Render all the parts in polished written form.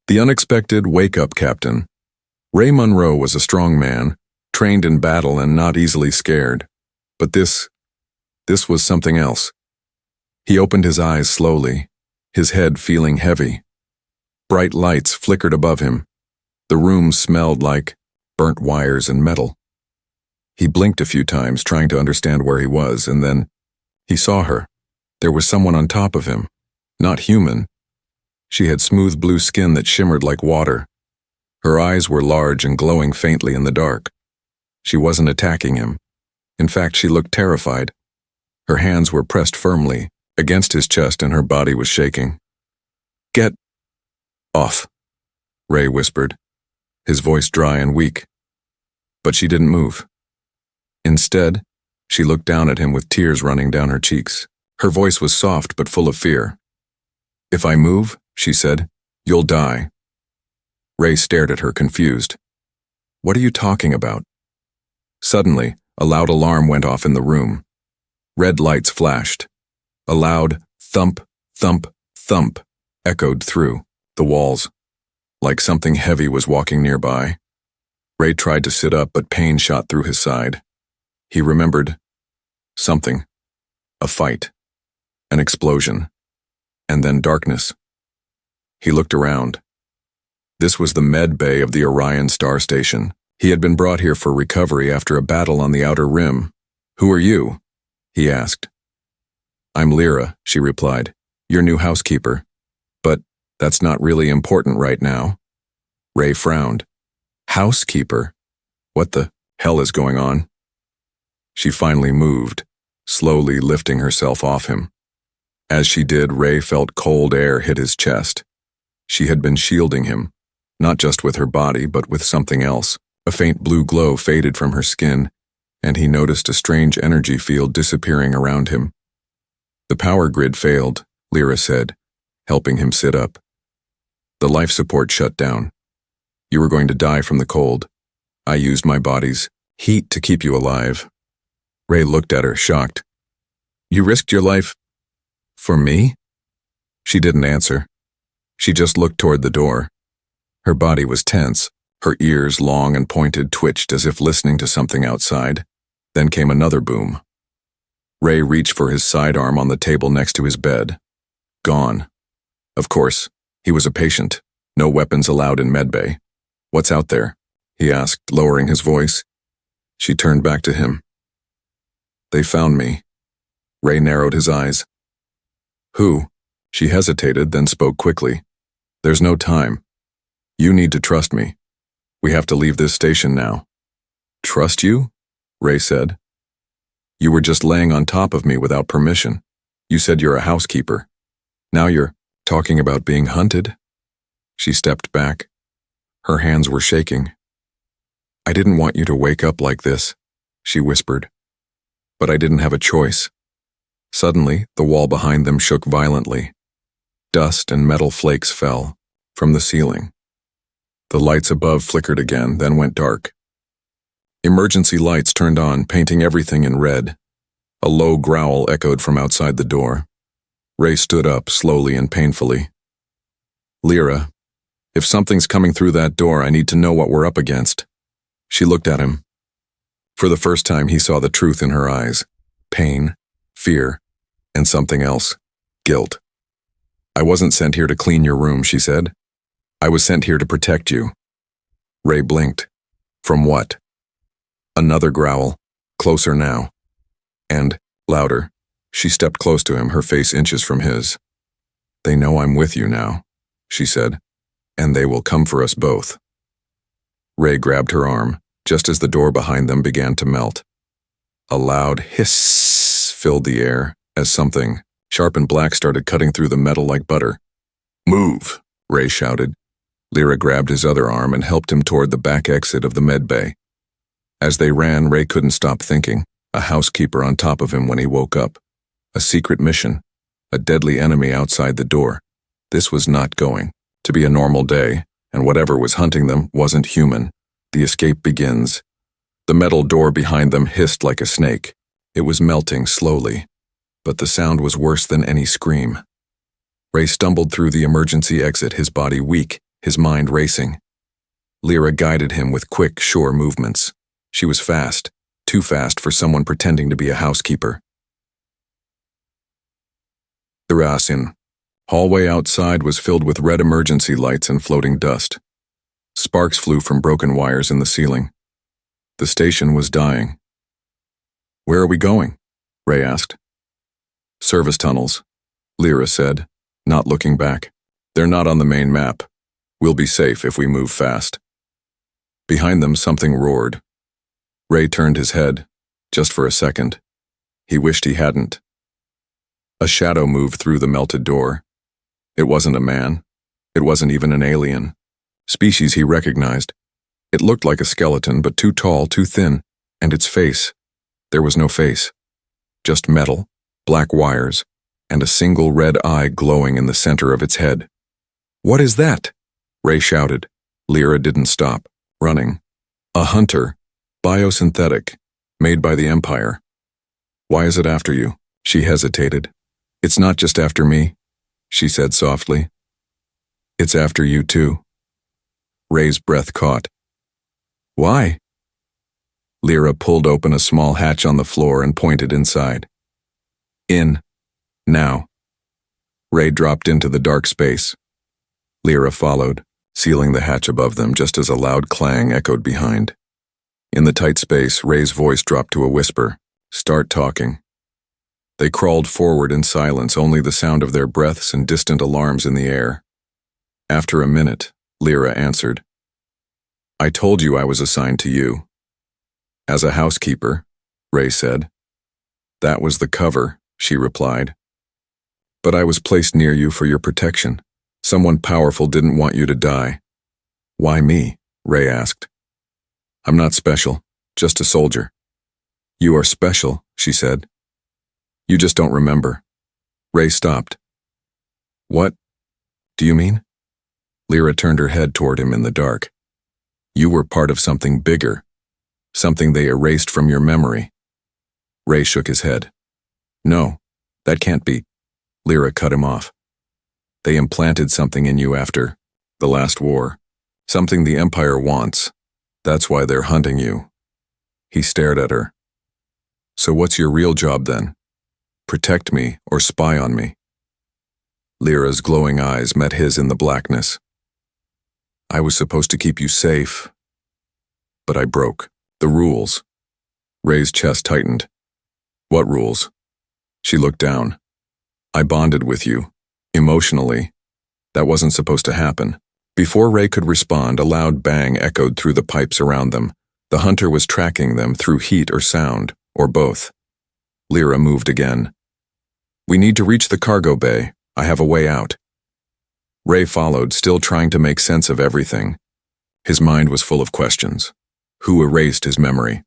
The unexpected wake-up captain. Ray Monroe was a strong man, trained in battle and not easily scared. But this was something else. He opened his eyes slowly, his head feeling heavy. Bright lights flickered above him. The room smelled like burnt wires and metal. He blinked a few times, trying to understand where he was, and then he saw her. There was someone on top of him. Not human. She had smooth blue skin that shimmered like water. Her eyes were large and glowing faintly in the dark. She wasn't attacking him. In fact, she looked terrified. Her hands were pressed firmly against his chest and her body was shaking. "Get off," Ray whispered, his voice dry and weak. But she didn't move. Instead, she looked down at him with tears running down her cheeks. Her voice was soft but full of fear. "If I move," she said, "you'll die." Ray stared at her, confused. "What are you talking about?" Suddenly, a loud alarm went off in the room. Red lights flashed. A loud thump, thump, thump echoed through the walls, like something heavy was walking nearby. Ray tried to sit up, but pain shot through his side. He remembered something. A fight. An explosion. And then darkness. He looked around. This was the med bay of the Orion star station. He had been brought here for recovery after a battle on the outer rim. "Who are you?" he asked. "I'm Lyra," she replied, "your new housekeeper. But that's not really important right now." Ray frowned. "Housekeeper? What the hell is going on?" She finally moved, slowly lifting herself off him. As she did, Ray felt cold air hit his chest. She had been shielding him, not just with her body, but with something else. A faint blue glow faded from her skin, and he noticed a strange energy field disappearing around him. "The power grid failed," Lyra said, helping him sit up. "The life support shut down. You were going to die from the cold. I used my body's heat to keep you alive." Ray looked at her, shocked. "You risked your life for me?" She didn't answer. She just looked toward the door. Her body was tense. Her ears, long and pointed, twitched as if listening to something outside. Then came another boom. Ray reached for his sidearm on the table next to his bed. Gone. Of course, he was a patient. No weapons allowed in medbay. "What's out there?" he asked, lowering his voice. She turned back to him. "They found me." Ray narrowed his eyes. "Who?" She hesitated, then spoke quickly. "There's no time. You need to trust me. We have to leave this station now." "Trust you?" Ray said. "You were just laying on top of me without permission. You said you're a housekeeper. Now you're talking about being hunted?" She stepped back. Her hands were shaking. "I didn't want you to wake up like this," she whispered. "But I didn't have a choice." Suddenly, the wall behind them shook violently. Dust and metal flakes fell from the ceiling. The lights above flickered again, then went dark. Emergency lights turned on, painting everything in red. A low growl echoed from outside the door. Ray stood up, slowly and painfully. "Lyra, if something's coming through that door, I need to know what we're up against." She looked at him. For the first time, he saw the truth in her eyes. Pain, fear, and something else. Guilt. "I wasn't sent here to clean your room," she said. "I was sent here to protect you." Ray blinked. From what? Another growl, closer now. And, louder, she stepped close to him, her face inches from his. "They know I'm with you now," she said, "and they will come for us both." Ray grabbed her arm, just as the door behind them began to melt. A loud hiss filled the air as something, sharp and black, started cutting through the metal like butter. "Move!" Ray shouted. Lyra grabbed his other arm and helped him toward the back exit of the med bay. As they ran, Ray couldn't stop thinking. A housekeeper on top of him when he woke up. A secret mission. A deadly enemy outside the door. This was not going to be a normal day, and whatever was hunting them wasn't human. The escape begins. The metal door behind them hissed like a snake. It was melting slowly, but the sound was worse than any scream. Ray stumbled through the emergency exit, his body weak, his mind racing. Lyra guided him with quick, sure movements. She was fast, too fast for someone pretending to be a housekeeper. The Rasin. Hallway outside was filled with red emergency lights and floating dust. Sparks flew from broken wires in the ceiling. The station was dying. "Where are we going?" Ray asked. "Service tunnels," Lyra said, not looking back. "They're not on the main map. We'll be safe if we move fast." Behind them, something roared. Ray turned his head, just for a second. He wished he hadn't. A shadow moved through the melted door. It wasn't a man. It wasn't even an alien. Species he recognized. It looked like a skeleton, but too tall, too thin, and its face. There was no face. Just metal, black wires, and a single red eye glowing in the center of its head. "What is that?" Ray shouted. Lyra didn't stop, running. "A hunter, biosynthetic, made by the Empire." "Why is it after you?" She hesitated. "It's not just after me," she said softly. "It's after you too." Ray's breath caught. "Why?" Lyra pulled open a small hatch on the floor and pointed inside. "In. Now." Ray dropped into the dark space. Lyra followed, sealing the hatch above them just as a loud clang echoed behind. In the tight space, Ray's voice dropped to a whisper. "Start talking." They crawled forward in silence, only the sound of their breaths and distant alarms in the air. After a minute, Lyra answered. "I told you I was assigned to you." "As a housekeeper," Ray said. "That was the cover," she replied. "But I was placed near you for your protection. Someone powerful didn't want you to die." "Why me?" Ray asked. "I'm not special, just a soldier." "You are special," she said. "You just don't remember." Ray stopped. "What do you mean?" Lyra turned her head toward him in the dark. "You were part of something bigger, something they erased from your memory." Ray shook his head. "No, that can't be." Lyra cut him off. "They implanted something in you after the last war, something the Empire wants. That's why they're hunting you." He stared at her. "So what's your real job then? Protect me or spy on me?" Lyra's glowing eyes met his in the blackness. "I was supposed to keep you safe, but I broke the rules." Ray's chest tightened. "What rules?" She looked down. "I bonded with you, emotionally. That wasn't supposed to happen." Before Ray could respond, a loud bang echoed through the pipes around them. The hunter was tracking them through heat or sound, or both. Lyra moved again. "We need to reach the cargo bay. I have a way out." Ray followed, still trying to make sense of everything. His mind was full of questions. Who erased his memory?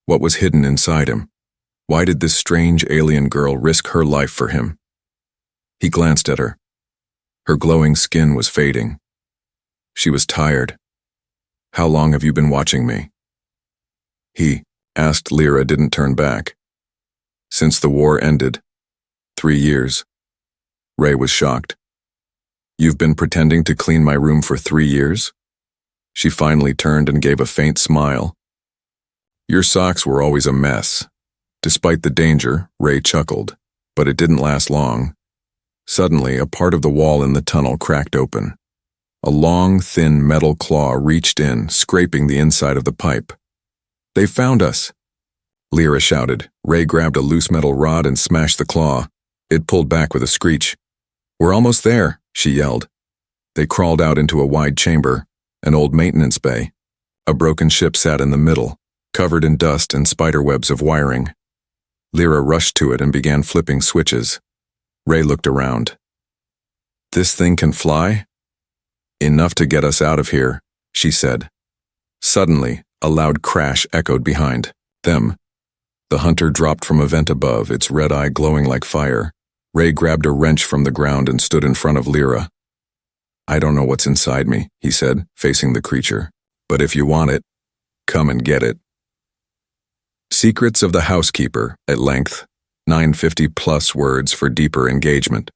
What was hidden inside him? Why did this strange alien girl risk her life for him? He glanced at her. Her glowing skin was fading. She was tired. "How long have you been watching me?" He asked. Lyra didn't turn back. "Since the war ended. 3 years." Ray was shocked. "You've been pretending to clean my room for 3 years?" She finally turned and gave a faint smile. "Your socks were always a mess." Despite the danger, Ray chuckled, but it didn't last long. Suddenly, a part of the wall in the tunnel cracked open. A long, thin metal claw reached in, scraping the inside of the pipe. "They found us!" Lyra shouted. Ray grabbed a loose metal rod and smashed the claw. It pulled back with a screech. "We're almost there," she yelled. They crawled out into a wide chamber, an old maintenance bay. A broken ship sat in the middle, covered in dust and spiderwebs of wiring. Lyra rushed to it and began flipping switches. Ray looked around. "This thing can fly?" "Enough to get us out of here," she said. Suddenly, a loud crash echoed behind them. The hunter dropped from a vent above, its red eye glowing like fire. Ray grabbed a wrench from the ground and stood in front of Lyra. "I don't know what's inside me," he said, facing the creature. "But if you want it, come and get it." Secrets of the Housekeeper, at length, 950+ words for deeper engagement.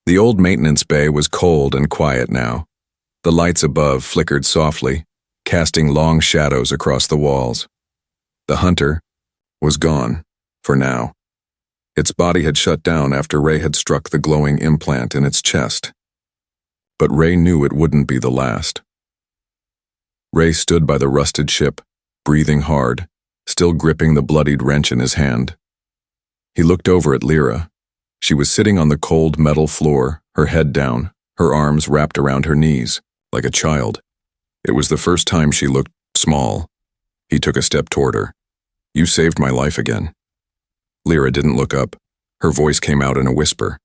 The old maintenance bay was cold and quiet now. The lights above flickered softly, casting long shadows across the walls. The hunter was gone, for now. Its body had shut down after Ray had struck the glowing implant in its chest. But Ray knew it wouldn't be the last. Ray stood by the rusted ship, breathing hard, still gripping the bloodied wrench in his hand. He looked over at Lyra. She was sitting on the cold metal floor, her head down, her arms wrapped around her knees, like a child. It was the first time she looked small. He took a step toward her. "You saved my life again." Lyra didn't look up. Her voice came out in a whisper.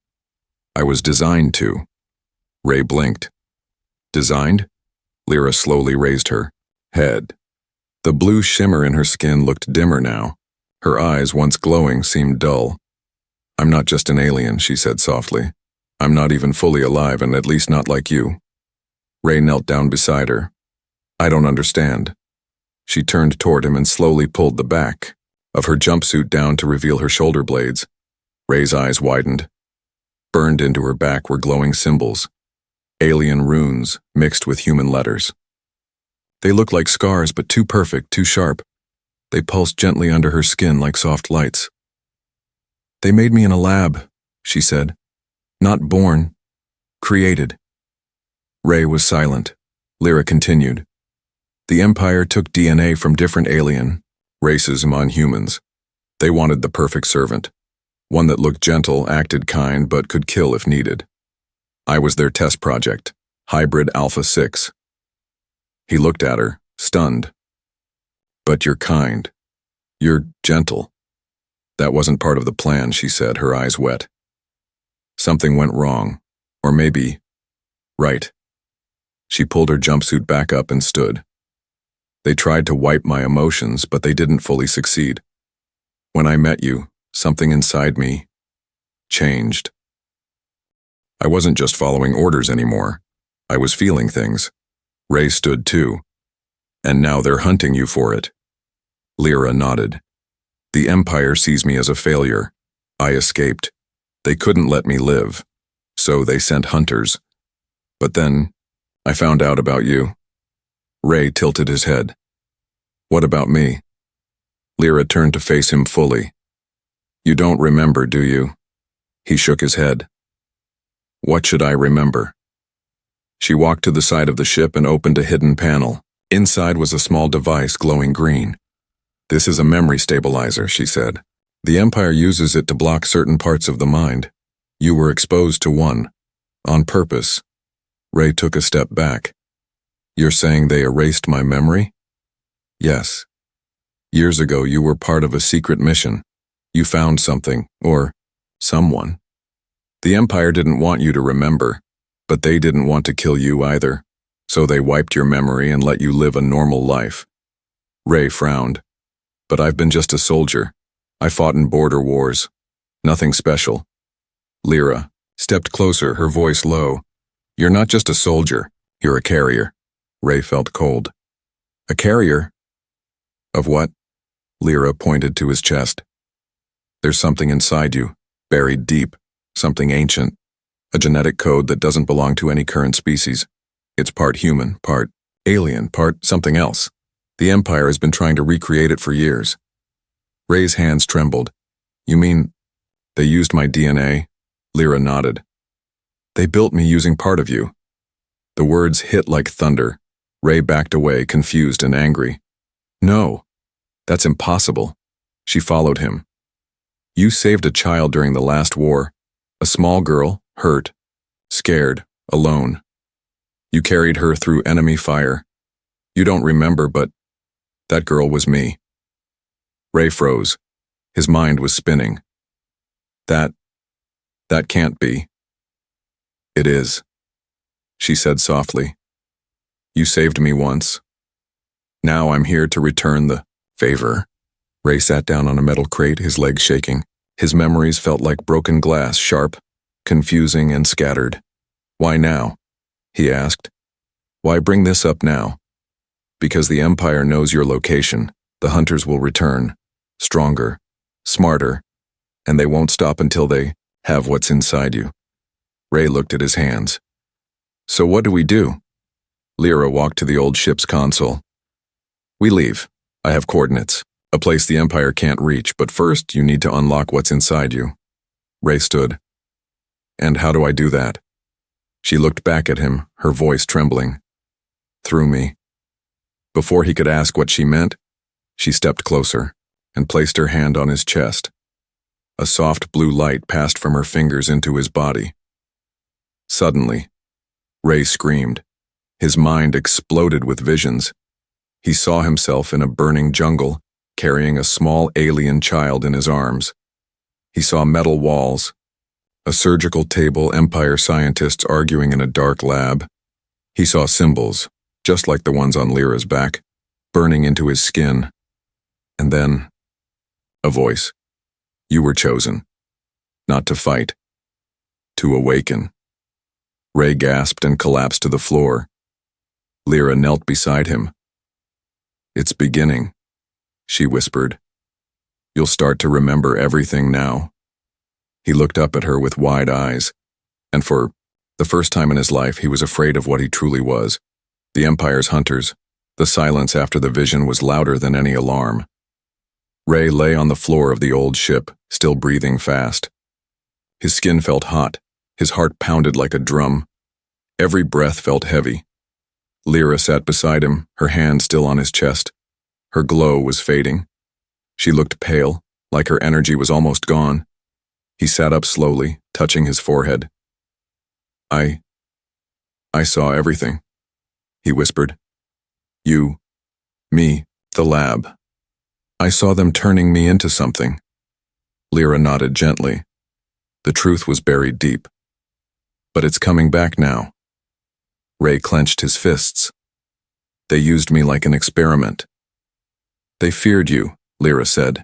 "I was designed to." Ray blinked. "Designed?" Lyra slowly raised her head. The blue shimmer in her skin looked dimmer now. Her eyes, once glowing, seemed dull. "I'm not just an alien," she said softly. "I'm not even fully alive, and at least not like you." Ray knelt down beside her. "I don't understand." She turned toward him and slowly pulled the back of her jumpsuit down to reveal her shoulder blades. Ray's eyes widened. Burned into her back were glowing symbols. Alien runes mixed with human letters. They looked like scars, but too perfect, too sharp. They pulsed gently under her skin like soft lights. "They made me in a lab," she said. "Not born. Created." Ray was silent. Lyra continued. "The Empire took DNA from different alien races among humans. They wanted the perfect servant. One that looked gentle, acted kind, but could kill if needed. I was their test project, Hybrid Alpha 6. He looked at her, stunned. "But you're kind. You're gentle." "That wasn't part of the plan," she said, her eyes wet. "Something went wrong. Or maybe, right." She pulled her jumpsuit back up and stood. "They tried to wipe my emotions, but they didn't fully succeed. When I met you, something inside me changed. I wasn't just following orders anymore. I was feeling things. Ray stood too. And now they're hunting you for it." Lyra nodded. "The Empire sees me as a failure. I escaped. They couldn't let me live. So they sent hunters. But then, I found out about you." Ray tilted his head. "What about me?" Lyra turned to face him fully. "You don't remember, do you?" He shook his head. "What should I remember?" She walked to the side of the ship and opened a hidden panel. Inside was a small device glowing green. "This is a memory stabilizer," she said. "The Empire uses it to block certain parts of the mind. You were exposed to one. On purpose." Ray took a step back. "You're saying they erased my memory?" "Yes. Years ago you were part of a secret mission. You found something, or someone. The Empire didn't want you to remember, but they didn't want to kill you either. So they wiped your memory and let you live a normal life." Ray frowned. "But I've been just a soldier. I fought in border wars. Nothing special." Lyra stepped closer, her voice low. "You're not just a soldier. You're a carrier." Ray felt cold. "A carrier? Of what?" Lyra pointed to his chest. "There's something inside you, buried deep, something ancient, a genetic code that doesn't belong to any current species. It's part human, part alien, part something else. The Empire has been trying to recreate it for years." Ray's hands trembled. "You mean they used my DNA?" Lyra nodded. "They built me using part of you." The words hit like thunder. Ray backed away, confused and angry. "No, that's impossible." She followed him. "You saved a child during the last war. A small girl, hurt, scared, alone. You carried her through enemy fire. You don't remember, but that girl was me." Ray froze. His mind was spinning. That can't be." "It is," she said softly. "You saved me once. Now I'm here to return the favor." Ray sat down on a metal crate, his legs shaking. His memories felt like broken glass, sharp, confusing, and scattered. "Why now?" he asked. "Why bring this up now?" "Because the Empire knows your location. The hunters will return. Stronger, smarter, and they won't stop until they have what's inside you." Ray looked at his hands. So what do we do? Lyra walked to the old ship's console. We leave. I have coordinates. A place the Empire can't reach, but first you need to unlock what's inside you. Ray stood. And how do I do that? She looked back at him, her voice trembling. Through me. Before he could ask what she meant, she stepped closer and placed her hand on his chest. A soft blue light passed from her fingers into his body. Suddenly, Ray screamed. His mind exploded with visions. He saw himself in a burning jungle, carrying a small alien child in his arms. He saw metal walls, a surgical table, Empire scientists arguing in a dark lab. He saw symbols, just like the ones on Lyra's back, burning into his skin. And then, a voice. You were chosen. Not to fight. To awaken. Ray gasped and collapsed to the floor. Lyra knelt beside him. It's beginning, she whispered. You'll start to remember everything now. He looked up at her with wide eyes, and for the first time in his life he was afraid of what he truly was. The Empire's hunters. The silence after the vision was louder than any alarm. Ray lay on the floor of the old ship, still breathing fast. His skin felt hot, his heart pounded like a drum. Every breath felt heavy. Lyra sat beside him, her hand still on his chest. Her glow was fading. She looked pale, like her energy was almost gone. He sat up slowly, touching his forehead. I saw everything, he whispered. You, me, the lab. I saw them turning me into something. Lyra nodded gently. The truth was buried deep. But it's coming back now. Ray clenched his fists. They used me like an experiment. They feared you, Lyra said.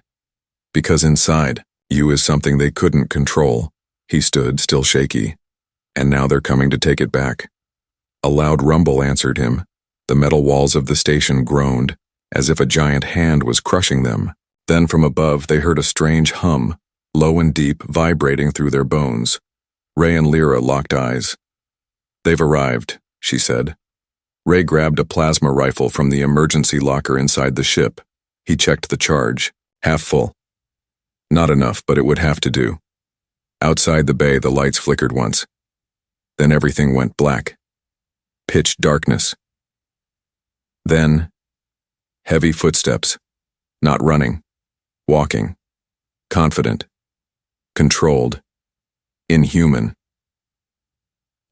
Because inside, you is something they couldn't control. He stood, still shaky. And now they're coming to take it back. A loud rumble answered him. The metal walls of the station groaned, as if a giant hand was crushing them. Then from above they heard a strange hum, low and deep, vibrating through their bones. Ray and Lyra locked eyes. They've arrived, she said. Ray grabbed a plasma rifle from the emergency locker inside the ship. He checked the charge, half full. Not enough, but it would have to do. Outside the bay, the lights flickered once. Then everything went black. Pitch darkness. Then, heavy footsteps. Not running. Walking. Confident. Controlled. Inhuman.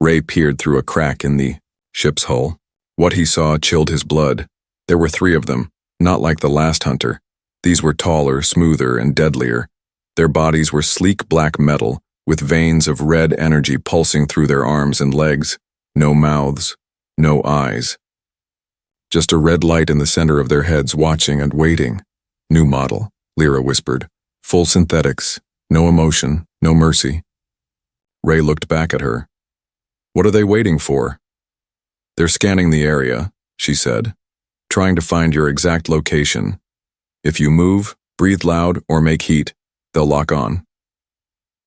Ray peered through a crack in the ship's hull. What he saw chilled his blood. There were 3 of them, not like the last hunter. These were taller, smoother, and deadlier. Their bodies were sleek black metal, with veins of red energy pulsing through their arms and legs. No mouths, no eyes. Just a red light in the center of their heads, watching and waiting. New model, Lyra whispered. Full synthetics, no emotion, no mercy. Ray looked back at her. What are they waiting for? They're scanning the area, she said, trying to find your exact location. If you move, breathe loud, or make heat, they'll lock on.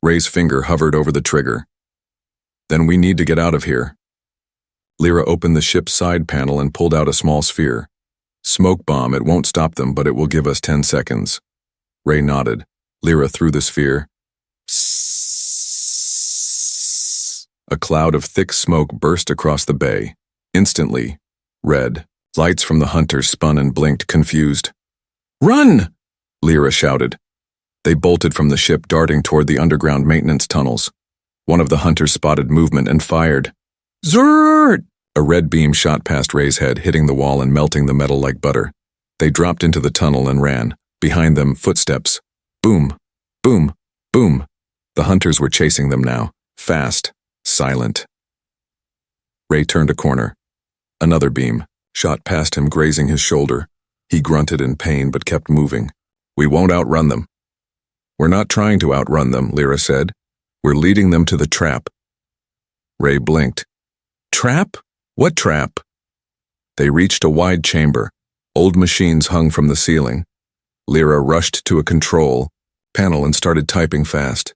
Ray's finger hovered over the trigger. Then we need to get out of here. Lyra opened the ship's side panel and pulled out a small sphere. Smoke bomb, it won't stop them, but it will give us 10 seconds. Ray nodded. Lyra threw the sphere. A cloud of thick smoke burst across the bay. Instantly, red. Lights from the hunters spun and blinked, confused. Run! Lyra shouted. They bolted from the ship, darting toward the underground maintenance tunnels. One of the hunters spotted movement and fired. Zrrrt! A red beam shot past Ray's head, hitting the wall and melting the metal like butter. They dropped into the tunnel and ran. Behind them, footsteps. Boom, boom, boom. The hunters were chasing them now. Fast, silent. Ray turned a corner. Another beam shot past him, grazing his shoulder. He grunted in pain but kept moving. We won't outrun them. We're not trying to outrun them, Lyra said. We're leading them to the trap. Ray blinked. Trap? What trap? They reached a wide chamber. Old machines hung from the ceiling. Lyra rushed to a control panel and started typing fast.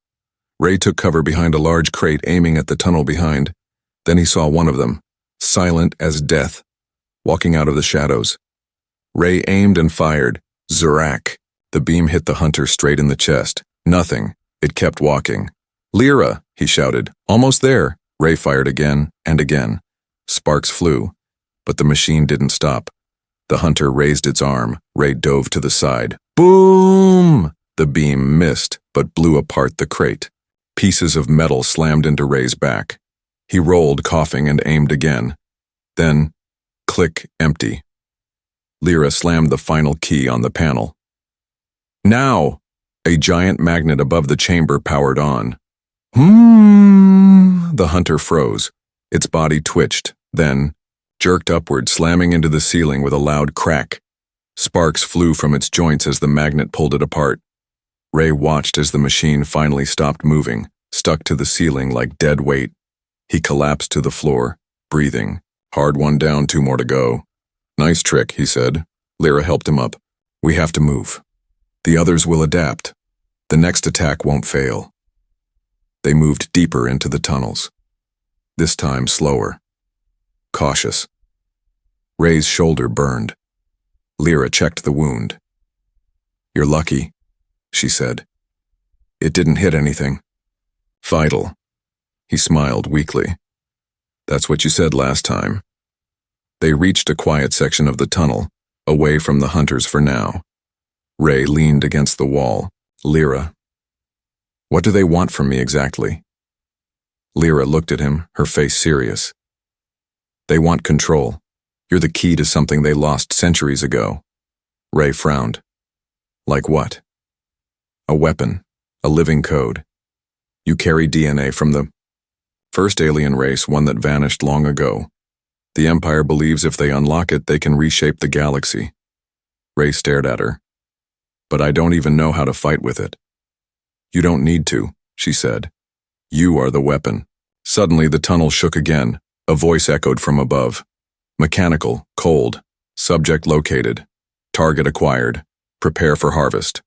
Ray took cover behind a large crate aiming at the tunnel behind. Then he saw one of them, silent as death, walking out of the shadows. Ray aimed and fired. Zarak. The beam hit the hunter straight in the chest. Nothing. It kept walking. "Lyra," he shouted. "Almost there." Ray fired again and again. Sparks flew, but the machine didn't stop. The hunter raised its arm. Ray dove to the side. Boom! The beam missed, but blew apart the crate. Pieces of metal slammed into Ray's back. He rolled, coughing, and aimed again. Then, click, empty. Lyra slammed the final key on the panel. Now! A giant magnet above the chamber powered on. The hunter froze. Its body twitched, then jerked upward, slamming into the ceiling with a loud crack. Sparks flew from its joints as the magnet pulled it apart. Ray watched as the machine finally stopped moving, stuck to the ceiling like dead weight. He collapsed to the floor, breathing. "Hard one down, 2 more to go." "Nice trick," he said. Lyra helped him up. "We have to move. The others will adapt. The next attack won't fail." They moved deeper into the tunnels. This time slower. Cautious. Ray's shoulder burned. Lyra checked the wound. "You're lucky," she said. "It didn't hit anything." "Vital." He smiled weakly. "That's what you said last time." They reached a quiet section of the tunnel, away from the hunters for now. Ray leaned against the wall. "Lyra, what do they want from me exactly?" Lyra looked at him, her face serious. "They want control. You're the key to something they lost centuries ago." Ray frowned. "Like what?" "A weapon, a living code. You carry DNA from the first alien race, one that vanished long ago. The Empire believes if they unlock it, they can reshape the galaxy." Ray stared at her. "But I don't even know how to fight with it." "You don't need to," she said. "You are the weapon." Suddenly the tunnel shook again. A voice echoed from above. "Mechanical, cold. Subject located. Target acquired. Prepare for harvest."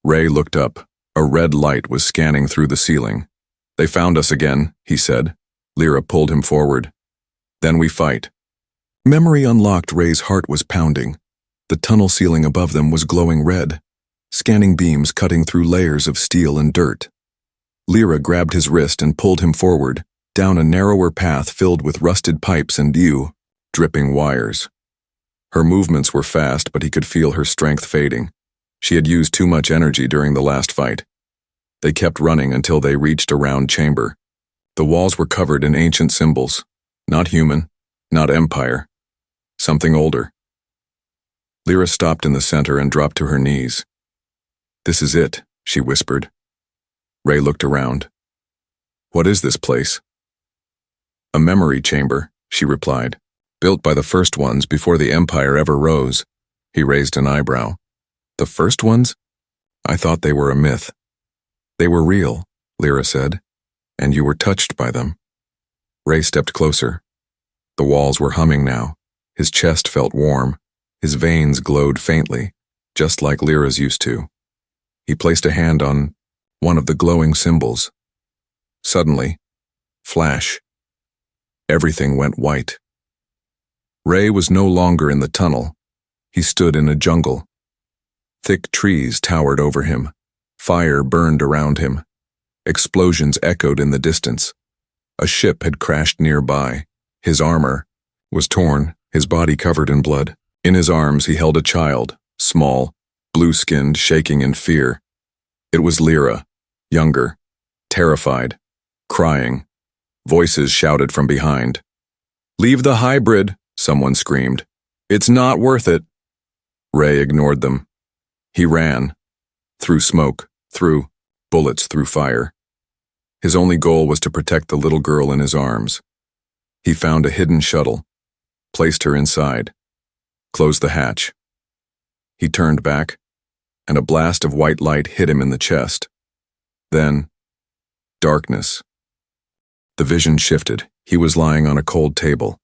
Ray looked up. A red light was scanning through the ceiling. "They found us again," he said. Lyra pulled him forward. "Then we fight." Memory unlocked. Ray's heart was pounding. The tunnel ceiling above them was glowing red, scanning beams cutting through layers of steel and dirt. Lyra grabbed his wrist and pulled him forward, down a narrower path filled with rusted pipes and dripping wires. Her movements were fast, but he could feel her strength fading. She had used too much energy during the last fight. They kept running until they reached a round chamber. The walls were covered in ancient symbols. Not human, not Empire. Something older. Lyra stopped in the center and dropped to her knees. "This is it," she whispered. Ray looked around. "What is this place?" "A memory chamber," she replied. "Built by the first ones before the Empire ever rose." He raised an eyebrow. "The first ones? I thought they were a myth." "They were real," Lyra said, "and you were touched by them." Ray stepped closer. The walls were humming now. His chest felt warm. His veins glowed faintly, just like Lyra's used to. He placed a hand on one of the glowing symbols. Suddenly, flash. Everything went white. Ray was no longer in the tunnel. He stood in a jungle. Thick trees towered over him. Fire burned around him. Explosions echoed in the distance. A ship had crashed nearby. His armor was torn, his body covered in blood. In his arms he held a child, small, blue-skinned, shaking in fear. It was Lyra, younger, terrified, crying. Voices shouted from behind. "Leave the hybrid," someone screamed. "It's not worth it." Ray ignored them. He ran, through smoke, through bullets, through fire. His only goal was to protect the little girl in his arms. He found a hidden shuttle, placed her inside, closed the hatch. He turned back, and a blast of white light hit him in the chest. Then, darkness. The vision shifted. He was lying on a cold table.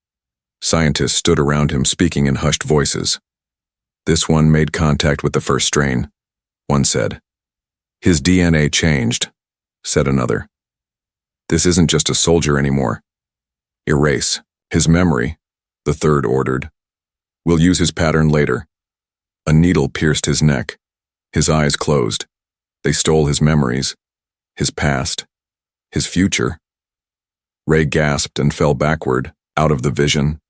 Scientists stood around him, speaking in hushed voices. "This one made contact with the first strain," one said. "His DNA changed. said another. This isn't just a soldier anymore. Erase his memory, the third ordered. We'll use his pattern later. A needle pierced his neck. His eyes closed. They stole his memories, his past, his future. Ray gasped and fell backward, out of the vision.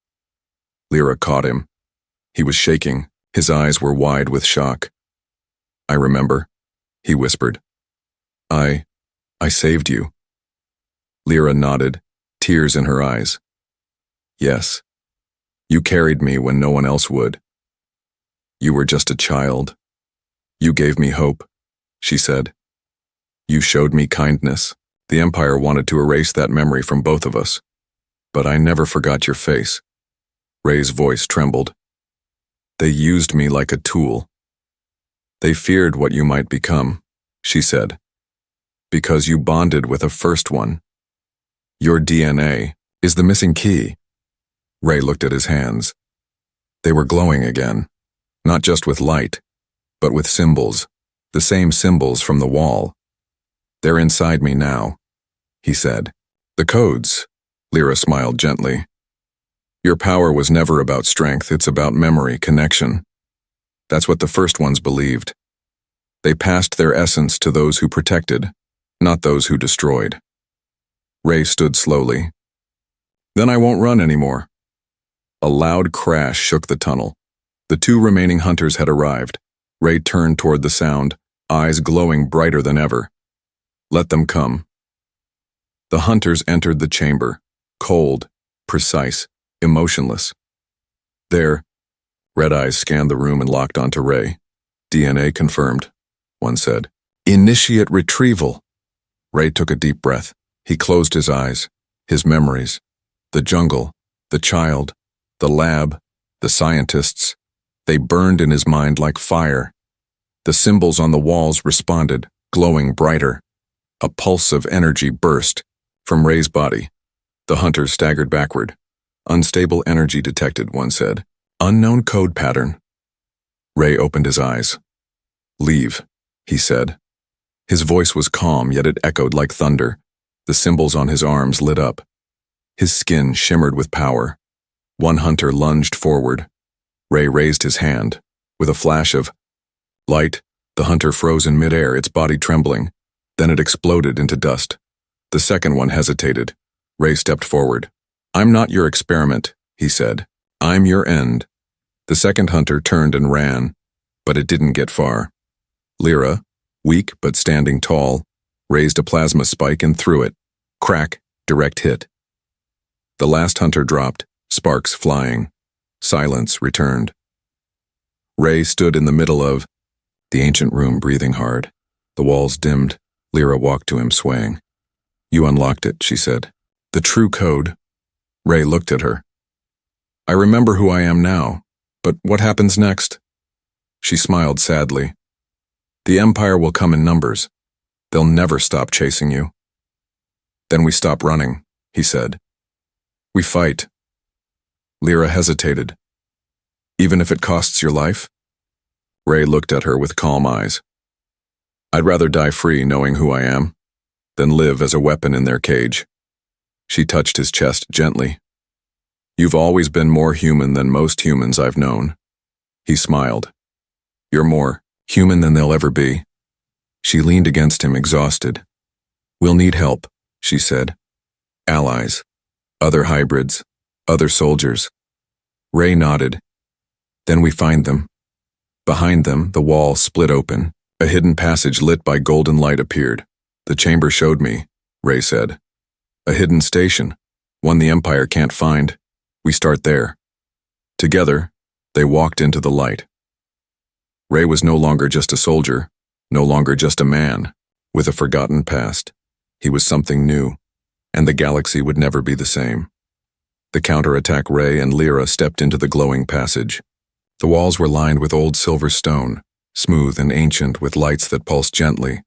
Lyra caught him. He was shaking. His eyes were wide with shock. I remember, he whispered. I saved you. Lyra nodded, tears in her eyes. Yes. You carried me when no one else would. You were just a child. You gave me hope, she said. You showed me kindness. The Empire wanted to erase that memory from both of us. But I never forgot your face. Ray's voice trembled. They used me like a tool. They feared what you might become, she said. Because you bonded with a first one. Your DNA is the missing key. Ray looked at his hands. They were glowing again, not just with light, but with symbols, the same symbols from the wall. They're inside me now, he said. The codes, Lyra smiled gently. Your power was never about strength, it's about memory, connection. That's what the first ones believed. They passed their essence to those who protected, not those who destroyed. Ray stood slowly. Then I won't run anymore. A loud crash shook the tunnel. The two remaining hunters had arrived. Ray turned toward the sound, eyes glowing brighter than ever. Let them come. The hunters entered the chamber, cold, precise, emotionless. There, Red Eyes scanned the room and locked onto Ray. DNA confirmed, one said. Initiate retrieval. Ray took a deep breath. He closed his eyes. His memories. The jungle, the child, the lab, the scientists. They burned in his mind like fire. The symbols on the walls responded, glowing brighter. A pulse of energy burst from Ray's body. The hunters staggered backward. Unstable energy detected, one said. Unknown code pattern. Ray opened his eyes. Leave, he said. His voice was calm, yet it echoed like thunder. The symbols on his arms lit up. His skin shimmered with power. One hunter lunged forward. Ray raised his hand. With a flash of light, the hunter froze in midair, its body trembling. Then it exploded into dust. The second one hesitated. Ray stepped forward. I'm not your experiment, he said. I'm your end. The second hunter turned and ran, but it didn't get far. Lyra, weak but standing tall, raised a plasma spike and threw it. Crack, direct hit. The last hunter dropped, sparks flying. Silence returned. Ray stood in the middle of the ancient room, breathing hard. The walls dimmed. Lyra walked to him, swaying. You unlocked it, she said. The true code. Ray looked at her. I remember who I am now, but what happens next? She smiled sadly. The Empire will come in numbers. They'll never stop chasing you. Then we stop running, he said. We fight. Lyra hesitated. Even if it costs your life? Ray looked at her with calm eyes. I'd rather die free knowing who I am than live as a weapon in their cage. She touched his chest gently. You've always been more human than most humans I've known. He smiled. You're more human than they'll ever be. She leaned against him, exhausted. We'll need help, she said. Allies, other hybrids, other soldiers. Ray nodded. Then we find them. Behind them, the wall split open. A hidden passage lit by golden light appeared. The chamber showed me, Ray said. A hidden station, one the Empire can't find. We start there. Together, they walked into the light. Ray was no longer just a soldier, no longer just a man, with a forgotten past. He was something new, and the galaxy would never be the same. The counterattack Ray and Lyra stepped into the glowing passage. The walls were lined with old silver stone, smooth and ancient with lights that pulsed gently,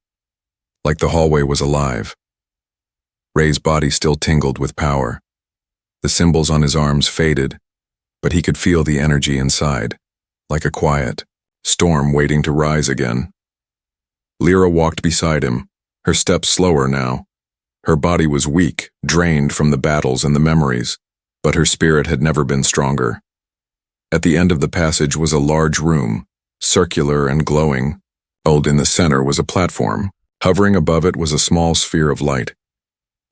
like the hallway was alive. Ray's body still tingled with power. The symbols on his arms faded, but he could feel the energy inside, like a quiet storm waiting to rise again. Lyra walked beside him, Her steps slower now. Her body was weak, drained from the battles and the memories, but her spirit had never been stronger. At the end of the passage was a large room, circular and glowing. In the center was a platform. Hovering above it was a small sphere of light.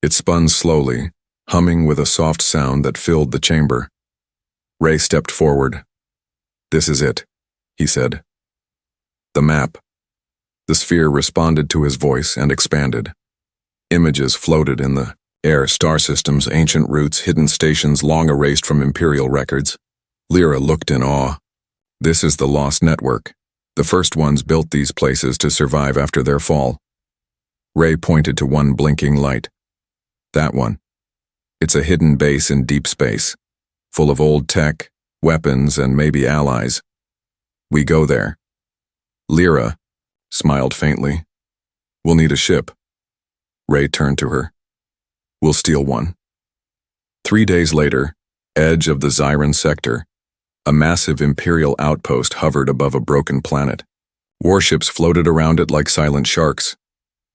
It spun slowly, humming with a soft sound that filled the chamber. Ray stepped forward. "This is it," he said. "The map." The sphere responded to his voice and expanded. Images floated in the air, star systems, ancient routes, hidden stations long erased from Imperial records. Lyra looked in awe. "This is the Lost Network. The first ones built these places to survive after their fall." Ray pointed to one blinking light. "That one. It's a hidden base in deep space, full of old tech, weapons, and maybe allies. We go there." Lyra smiled faintly. "We'll need a ship." Ray turned to her. "We'll steal one." 3 days later, edge of the Zyran sector, a massive Imperial outpost hovered above a broken planet. Warships floated around it like silent sharks.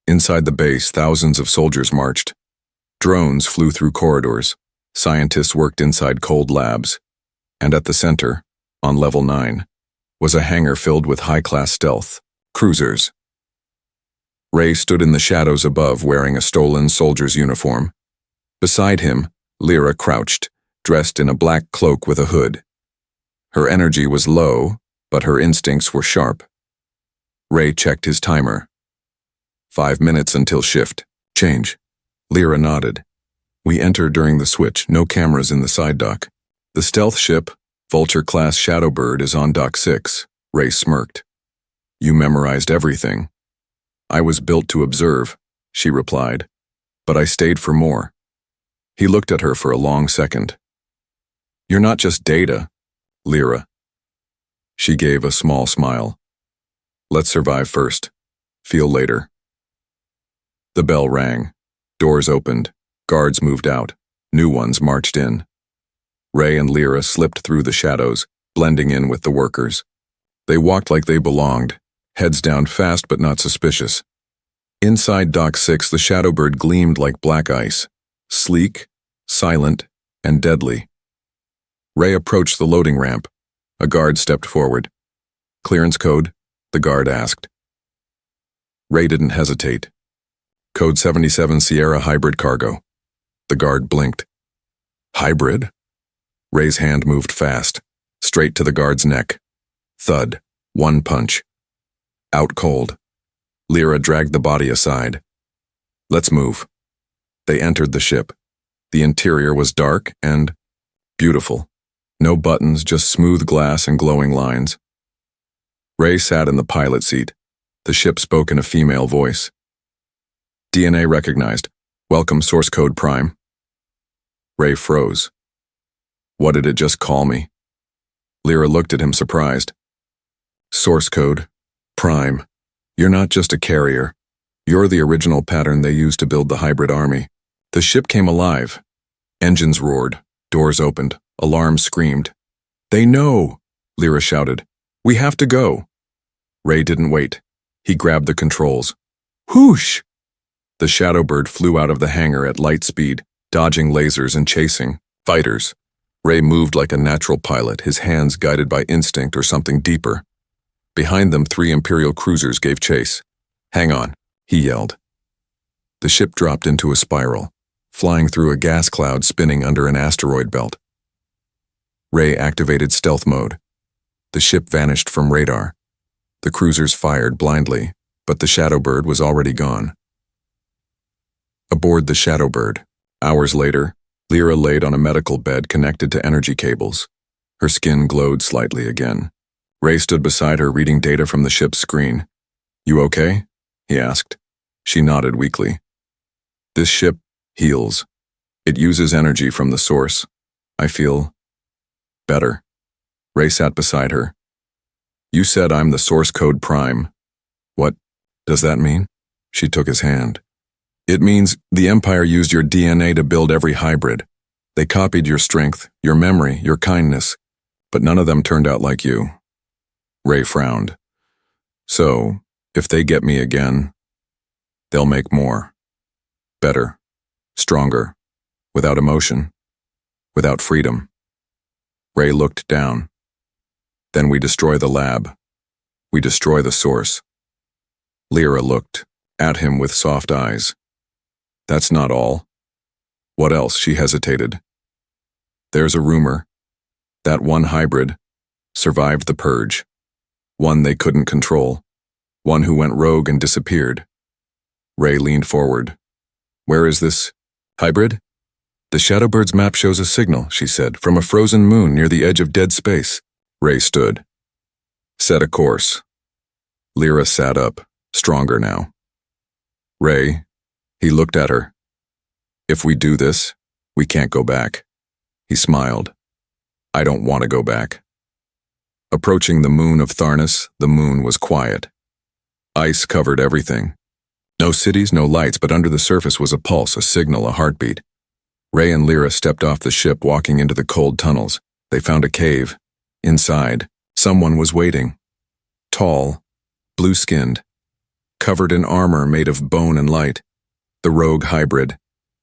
Inside the base, thousands of soldiers marched. Drones flew through corridors. Scientists worked inside cold labs. And at the center, on level 9, was a hangar filled with high-class stealth cruisers. Ray stood in the shadows above wearing a stolen soldier's uniform. Beside him, Lyra crouched, dressed in a black cloak with a hood. Her energy was low, but her instincts were sharp. Ray checked his timer. 5 minutes until shift. Change. Lyra nodded. "We enter during the switch, no cameras in the side dock. The stealth ship, Vulture-class Shadowbird, is on Dock 6. Ray smirked. "You memorized everything." "I was built to observe," she replied, "but I stayed for more." He looked at her for a long second. "You're not just data, Lyra." She gave a small smile. "Let's survive first. Feel later." The bell rang. Doors opened. Guards moved out. New ones marched in. Ray and Lyra slipped through the shadows, blending in with the workers. They walked like they belonged, heads down fast but not suspicious. Inside Dock 6, the Shadowbird gleamed like black ice, sleek, silent, and deadly. Ray approached the loading ramp. A guard stepped forward. "Clearance code?" the guard asked. Ray didn't hesitate. "Code 77 Sierra Hybrid Cargo." The guard blinked. "Hybrid?" Ray's hand moved fast, straight to the guard's neck. Thud. One punch. Out cold. Lyra dragged the body aside. "Let's move." They entered the ship. The interior was dark and beautiful. No buttons, just smooth glass and glowing lines. Ray sat in the pilot seat. The ship spoke in a female voice. "DNA recognized. Welcome source code Prime." Ray froze. What did it just call me? Lyra looked at him surprised. "Source code Prime. You're not just a carrier. You're the original pattern they used to build the hybrid army." The ship came alive. Engines roared. Doors opened. Alarms screamed. "They know!" Lyra shouted. "We have to go." Ray didn't wait. He grabbed the controls. Whoosh! The Shadowbird flew out of the hangar at light speed, dodging lasers and chasing fighters. Ray moved like a natural pilot, his hands guided by instinct or something deeper. Behind them, 3 Imperial cruisers gave chase. "Hang on," he yelled. The ship dropped into a spiral, flying through a gas cloud spinning under an asteroid belt. Ray activated stealth mode. The ship vanished from radar. The cruisers fired blindly, but the Shadowbird was already gone. Aboard the Shadowbird, hours later, Lyra laid on a medical bed connected to energy cables. Her skin glowed slightly again. Ray stood beside her reading data from the ship's screen. "You okay?" he asked. She nodded weakly. "This ship heals. It uses energy from the source. I feel better." Ray sat beside her. "You said I'm the source code Prime. What does that mean?" She took his hand. "It means the Empire used your DNA to build every hybrid. They copied your strength, your memory, your kindness, but none of them turned out like you." Ray frowned. "So, if they get me again..." They'll make more. Better. Stronger. Without emotion. Without freedom. Ray looked down. Then we destroy the lab. We destroy the source. Lyra looked at him with soft eyes. That's not all. What else? She hesitated. There's a rumor. That one hybrid survived the purge. One they couldn't control. One who went rogue and disappeared. Ray leaned forward. Where is this hybrid? The Shadowbird's map shows a signal, she said, from a frozen moon near the edge of dead space. Ray stood. Set a course. Lyra sat up, stronger now. Ray, he looked at her. If we do this, we can't go back. He smiled. I don't want to go back. Approaching the moon of Tharnis, the moon was quiet. Ice covered everything. No cities, no lights, but under the surface was a pulse, a signal, a heartbeat. Ray and Lyra stepped off the ship, walking into the cold tunnels. They found a cave. Inside, someone was waiting. Tall, blue-skinned, covered in armor made of bone and light. The rogue hybrid.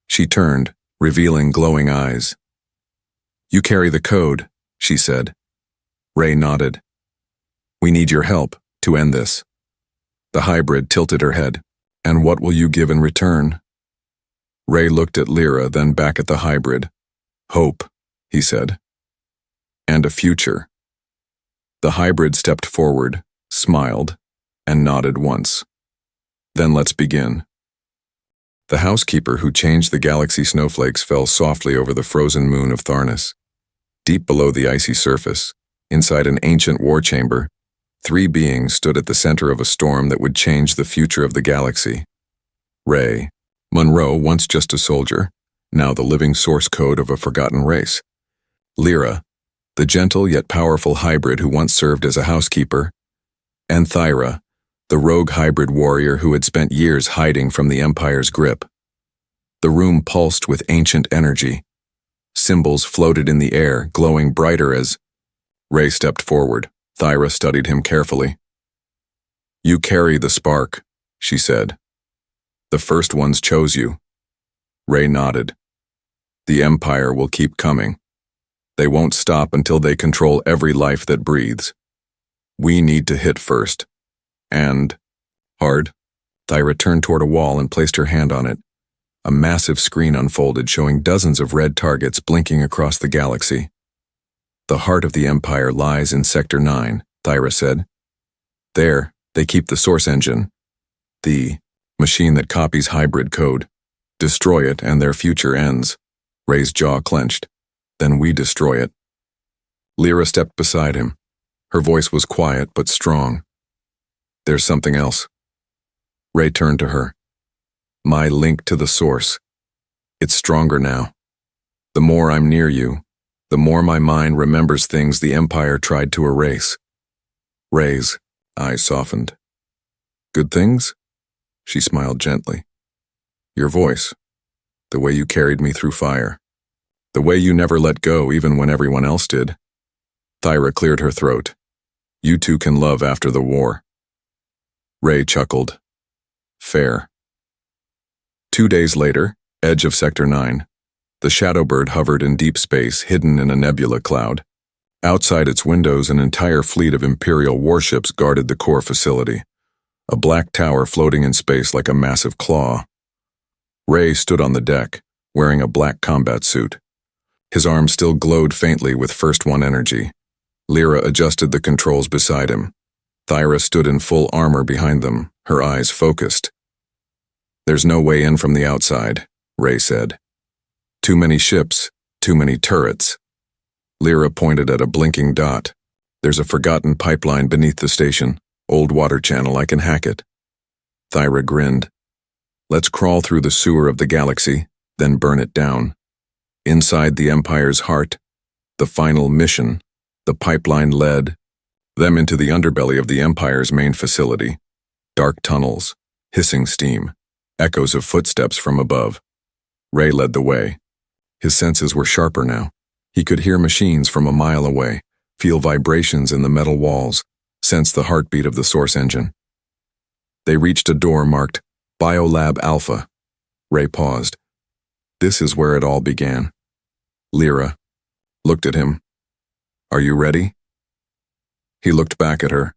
She turned, revealing glowing eyes. You carry the code, she said. Ray nodded. We need your help to end this. The hybrid tilted her head. And what will you give in return? Ray looked at Lyra, then back at the hybrid. Hope, he said. And a future. The hybrid stepped forward, smiled, and nodded once. Then let's begin. The housekeeper who changed the galaxy snowflakes fell softly over the frozen moon of Tharnis. Deep below the icy surface, inside an ancient war chamber, 3 beings stood at the center of a storm that would change the future of the galaxy. Ray, Monroe, once just a soldier, now the living source code of a forgotten race. Lyra, the gentle yet powerful hybrid who once served as a housekeeper. And Thyra, the rogue hybrid warrior who had spent years hiding from the Empire's grip. The room pulsed with ancient energy. Symbols floated in the air, glowing brighter as Ray stepped forward. Thyra studied him carefully. You carry the spark, she said. The first ones chose you. Ray nodded. The Empire will keep coming. They won't stop until they control every life that breathes. We need to hit first. And hard. Thyra turned toward a wall and placed her hand on it. A massive screen unfolded, showing dozens of red targets blinking across the galaxy. The heart of the Empire lies in Sector 9, Thyra said. There, they keep the source engine. The machine that copies hybrid code. Destroy it and their future ends. Ray's jaw clenched. Then we destroy it. Lyra stepped beside him. Her voice was quiet but strong. There's something else. Ray turned to her. My link to the source. It's stronger now. The more I'm near you, the more my mind remembers things the Empire tried to erase. Ray's eyes softened. Good things? She smiled gently. Your voice. The way you carried me through fire. The way you never let go even when everyone else did. Thyra cleared her throat. You two can love after the war. Ray chuckled. Fair. 2 days later, edge of Sector 9. The Shadowbird hovered in deep space, hidden in a nebula cloud. Outside its windows, an entire fleet of Imperial warships guarded the core facility, a black tower floating in space like a massive claw. Ray stood on the deck, wearing a black combat suit. His arms still glowed faintly with First One energy. Lyra adjusted the controls beside him. Thyra stood in full armor behind them, her eyes focused. There's no way in from the outside, Ray said. Too many ships, too many turrets. Lyra pointed at a blinking dot. There's a forgotten pipeline beneath the station. Old water channel, I can hack it. Thyra grinned. Let's crawl through the sewer of the galaxy, then burn it down. Inside the Empire's heart, the final mission, the pipeline led them into the underbelly of the Empire's main facility. Dark tunnels, hissing steam, echoes of footsteps from above. Ray led the way. His senses were sharper now. He could hear machines from a mile away, feel vibrations in the metal walls, sense the heartbeat of the source engine. They reached a door marked Biolab Alpha. Ray paused. This is where it all began. Lyra looked at him. Are you ready? He looked back at her.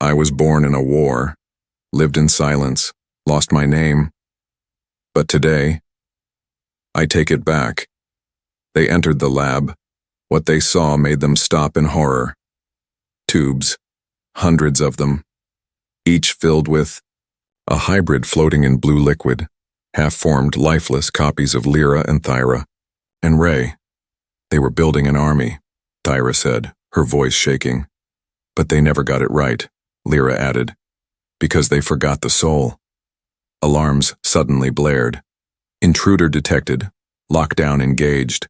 I was born in a war, lived in silence, lost my name. But today, I take it back. They entered the lab. What they saw made them stop in horror. Tubes, hundreds of them, each filled with a hybrid floating in blue liquid, half-formed, lifeless copies of Lyra and Thyra. And Ray. They were building an army, Thyra said, her voice shaking. But they never got it right, Lyra added, because they forgot the soul. Alarms suddenly blared. Intruder detected, lockdown engaged.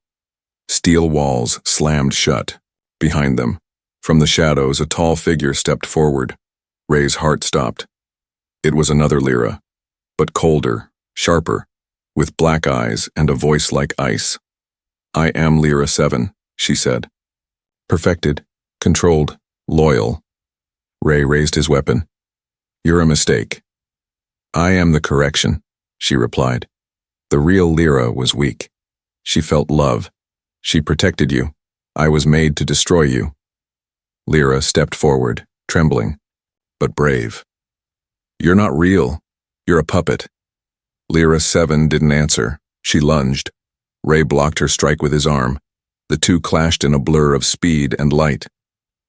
Steel walls slammed shut. Behind them, from the shadows, a tall figure stepped forward. Ray's heart stopped. It was another Lyra, but colder, sharper, with black eyes and a voice like ice. I am Lyra 7, she said. Perfected, controlled, loyal. Ray raised his weapon. You're a mistake. I am the correction, she replied. The real Lyra was weak. She felt love. She protected you. I was made to destroy you. Lyra stepped forward, trembling, but brave. You're not real. You're a puppet. Lyra 7 didn't answer. She lunged. Ray blocked her strike with his arm. The two clashed in a blur of speed and light.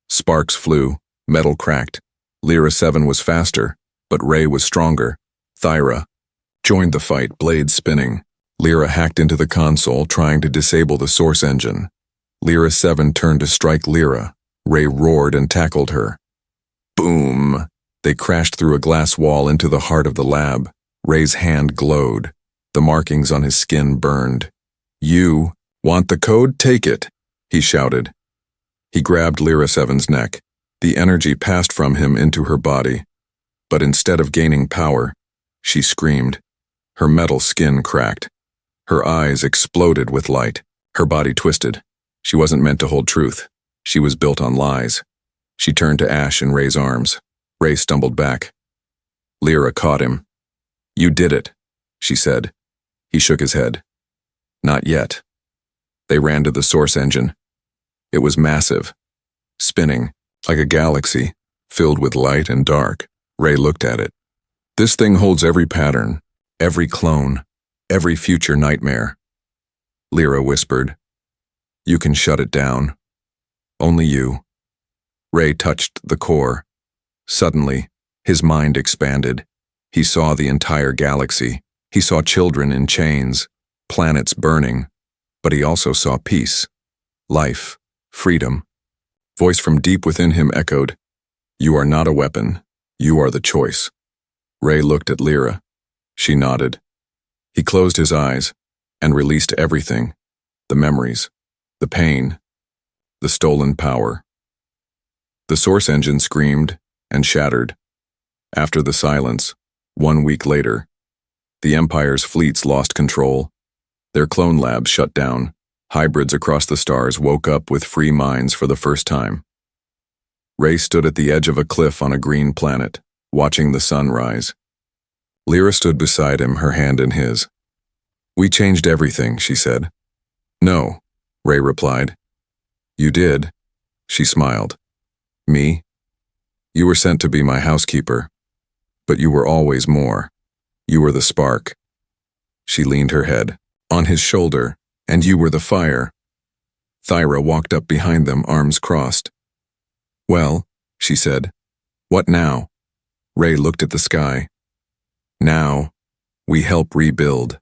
Sparks flew, metal cracked. Lyra 7 was faster, but Ray was stronger. Thyra joined the fight, blades spinning. Lyra hacked into the console, trying to disable the source engine. Lyra 7 turned to strike Lyra. Ray roared and tackled her. Boom! They crashed through a glass wall into the heart of the lab. Ray's hand glowed. The markings on his skin burned. You want the code? Take it, he shouted. He grabbed Lyra 7's neck. The energy passed from him into her body. But instead of gaining power, she screamed. Her metal skin cracked. Her eyes exploded with light. Her body twisted. She wasn't meant to hold truth. She was built on lies. She turned to ash in Ray's arms. Ray stumbled back. Lyra caught him. You did it, she said. He shook his head. Not yet. They ran to the source engine. It was massive, spinning like a galaxy, filled with light and dark. Ray looked at it. This thing holds every pattern, every clone, every future nightmare. Lyra whispered. You can shut it down. Only you. Ray touched the core. Suddenly, his mind expanded. He saw the entire galaxy. He saw children in chains, planets burning. But he also saw peace, life, freedom. Voice from deep within him echoed, You are not a weapon. You are the choice. Ray looked at Lyra. She nodded. He closed his eyes and released everything, the memories, the pain, the stolen power. The source engine screamed and shattered. After the silence, 1 week later, the Empire's fleets lost control. Their clone labs shut down. Hybrids across the stars woke up with free minds for the first time. Ray stood at the edge of a cliff on a green planet, watching the sun rise. Lyra stood beside him, her hand in his. We changed everything, she said. No, Ray replied. You did, she smiled. Me? You were sent to be my housekeeper. But you were always more. You were the spark. She leaned her head on his shoulder, and you were the fire. Thyra walked up behind them, arms crossed. Well, she said. What now? Ray looked at the sky. Now, we help rebuild.